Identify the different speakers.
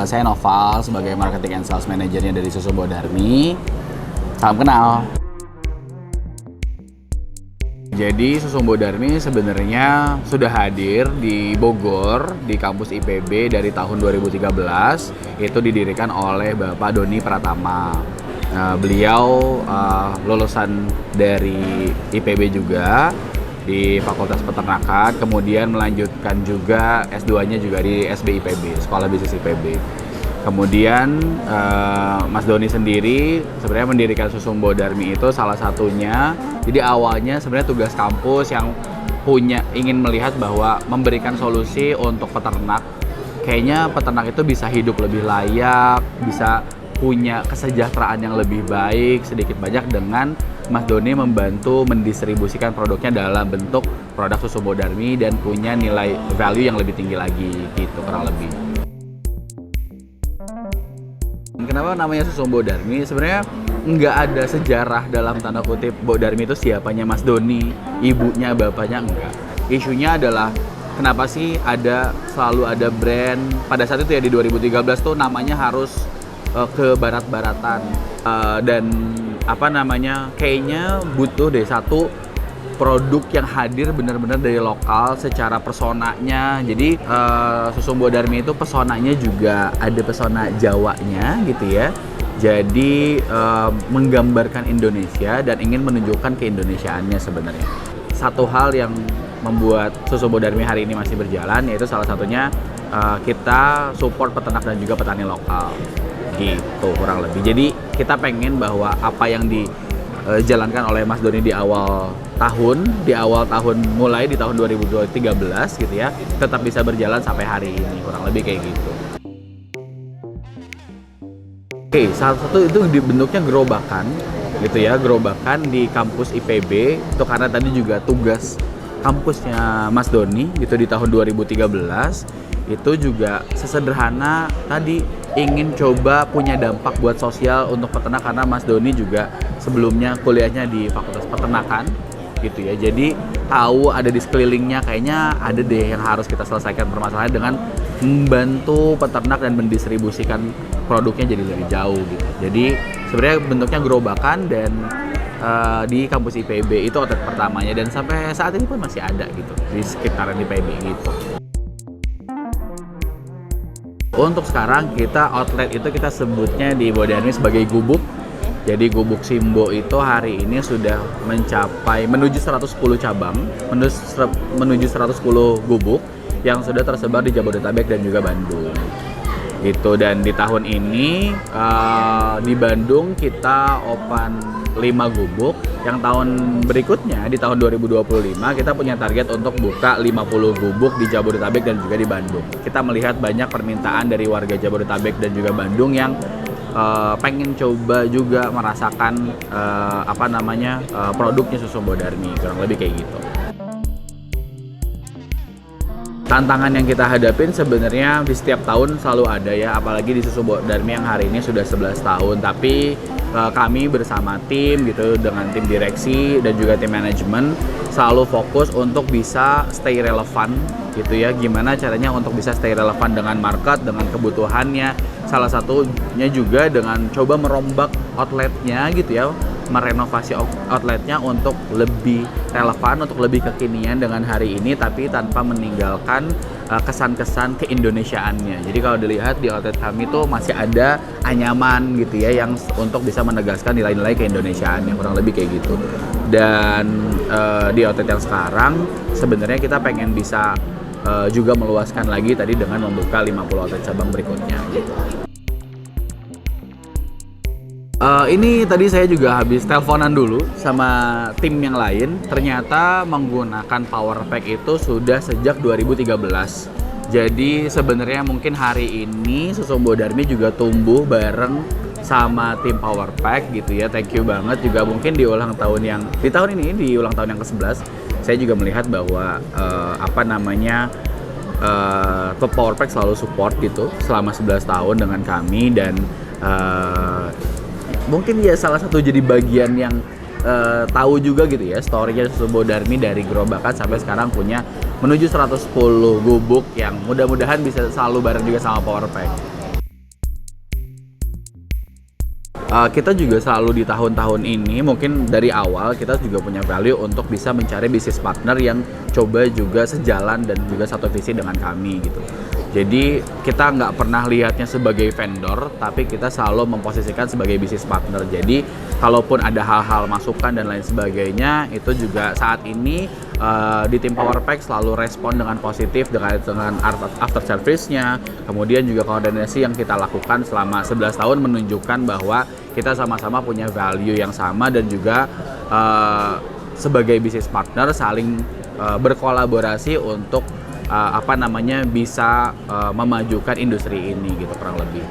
Speaker 1: Saya Noval sebagai Marketing and Sales Manager-nya dari Susu Bodarmi. Salam kenal. Jadi Susu Bodarmi sebenarnya sudah hadir di Bogor di kampus IPB dari tahun 2013. Itu didirikan oleh Bapak Doni Pratama. Beliau lulusan dari IPB juga di Fakultas Peternakan, kemudian melanjutkan juga S2-nya juga di SBIPB, Sekolah Bisnis IPB. Kemudian Mas Doni sendiri sebenarnya mendirikan Susu Bodarmi itu salah satunya. Jadi awalnya sebenarnya tugas kampus yang ingin melihat bahwa memberikan solusi untuk peternak. Kayaknya peternak itu bisa hidup lebih layak, bisa punya kesejahteraan yang lebih baik sedikit banyak dengan Mas Doni membantu mendistribusikan produknya dalam bentuk produk Susu Bodarmi dan punya nilai value yang lebih tinggi lagi gitu kurang lebih. Kenapa namanya Susu Bodarmi? Sebenarnya nggak ada sejarah dalam tanda kutip Bodarmi itu siapanya Mas Doni, ibunya, bapaknya, enggak. Isunya adalah kenapa sih selalu ada brand pada saat itu ya di 2013 tuh namanya harus ke barat-baratan dan kayaknya butuh deh satu produk yang hadir benar-benar dari lokal secara personanya. Jadi Susu Bodarmi itu personanya juga ada persona Jawanya gitu ya. Jadi menggambarkan Indonesia dan ingin menunjukkan keindonesiaannya sebenarnya. Satu hal yang membuat Susu Bodarmi hari ini masih berjalan yaitu salah satunya kita support peternak dan juga petani lokal. Gitu kurang lebih. Jadi kita pengen bahwa apa yang dijalankan oleh Mas Doni di awal tahun mulai di tahun 2013 gitu ya, tetap bisa berjalan sampai hari ini kurang lebih kayak gitu. Oke, salah satu itu bentuknya gerobakan gitu ya, gerobakan di kampus IPB itu karena tadi juga tugas kampusnya Mas Doni gitu di tahun 2013 itu juga sesederhana tadi ingin coba punya dampak buat sosial untuk peternak karena Mas Doni juga sebelumnya kuliahnya di Fakultas Peternakan gitu ya. Jadi tahu ada di sekelilingnya kayaknya ada deh yang harus kita selesaikan permasalahan dengan membantu peternak dan mendistribusikan produknya jadi lebih jauh gitu. Jadi sebenarnya bentuknya gerobakan dan di kampus IPB itu outlet pertamanya dan sampai saat ini pun masih ada gitu di sekitaran IPB gitu. Untuk sekarang outlet itu kita sebutnya di Bodarmi sebagai gubuk. Jadi gubuk Simbo itu hari ini sudah menuju 110 cabang, menuju 110 gubuk yang sudah tersebar di Jabodetabek dan juga Bandung. Gitu, dan di tahun ini di Bandung kita open 5 gubuk. Yang tahun berikutnya di tahun 2025 kita punya target untuk buka 50 gubuk di Jabodetabek dan juga di Bandung. Kita melihat banyak permintaan dari warga Jabodetabek dan juga Bandung yang pengen coba juga merasakan produknya Susu Bodarmi, kurang lebih kayak gitu. Tantangan yang kita hadapin sebenarnya di setiap tahun selalu ada ya, apalagi di Susu Bodarmi yang hari ini sudah 11 tahun. Tapi kami bersama tim gitu dengan tim direksi dan juga tim manajemen selalu fokus untuk bisa stay relevan gitu ya. Gimana caranya untuk bisa stay relevan dengan market, dengan kebutuhannya. Salah satunya juga dengan coba merombak outletnya gitu ya, merenovasi outletnya untuk lebih relevan, untuk lebih kekinian dengan hari ini, tapi tanpa meninggalkan kesan-kesan keindonesiaannya. Jadi kalau dilihat di outlet kami tuh masih ada anyaman gitu ya, yang untuk bisa menegaskan nilai-nilai keindonesiaannya, kurang lebih kayak gitu. Dan di outlet yang sekarang sebenarnya kita pengen bisa juga meluaskan lagi tadi dengan membuka 50 outlet cabang berikutnya gitu. Ini tadi saya juga habis teleponan dulu sama tim yang lain. Ternyata menggunakan power pack itu sudah sejak 2013. Jadi sebenarnya mungkin hari ini Susu Bodarmi juga tumbuh bareng sama tim power pack gitu ya. Thank you banget juga mungkin di ulang tahun ini di ulang tahun yang ke-11 saya juga melihat bahwa power pack selalu support gitu selama 11 tahun dengan kami dan mungkin ya salah satu jadi bagian yang tahu juga gitu ya story-nya Susu Bodarmi dari gerobakan sampai sekarang punya menuju 110 gubuk yang mudah-mudahan bisa selalu bareng juga sama Powerpack Kita juga selalu di tahun-tahun ini mungkin dari awal kita juga punya value untuk bisa mencari bisnis partner yang coba juga sejalan dan juga satu visi dengan kami gitu. Jadi kita nggak pernah lihatnya sebagai vendor, tapi kita selalu memposisikan sebagai bisnis partner. Jadi kalaupun ada hal-hal masukan dan lain sebagainya, itu juga saat ini di tim Powerpack selalu respon dengan positif dengan after service-nya. Kemudian juga koordinasi yang kita lakukan selama 11 tahun menunjukkan bahwa kita sama-sama punya value yang sama dan juga sebagai bisnis partner saling berkolaborasi untuk bisa memajukan industri ini gitu kurang lebih.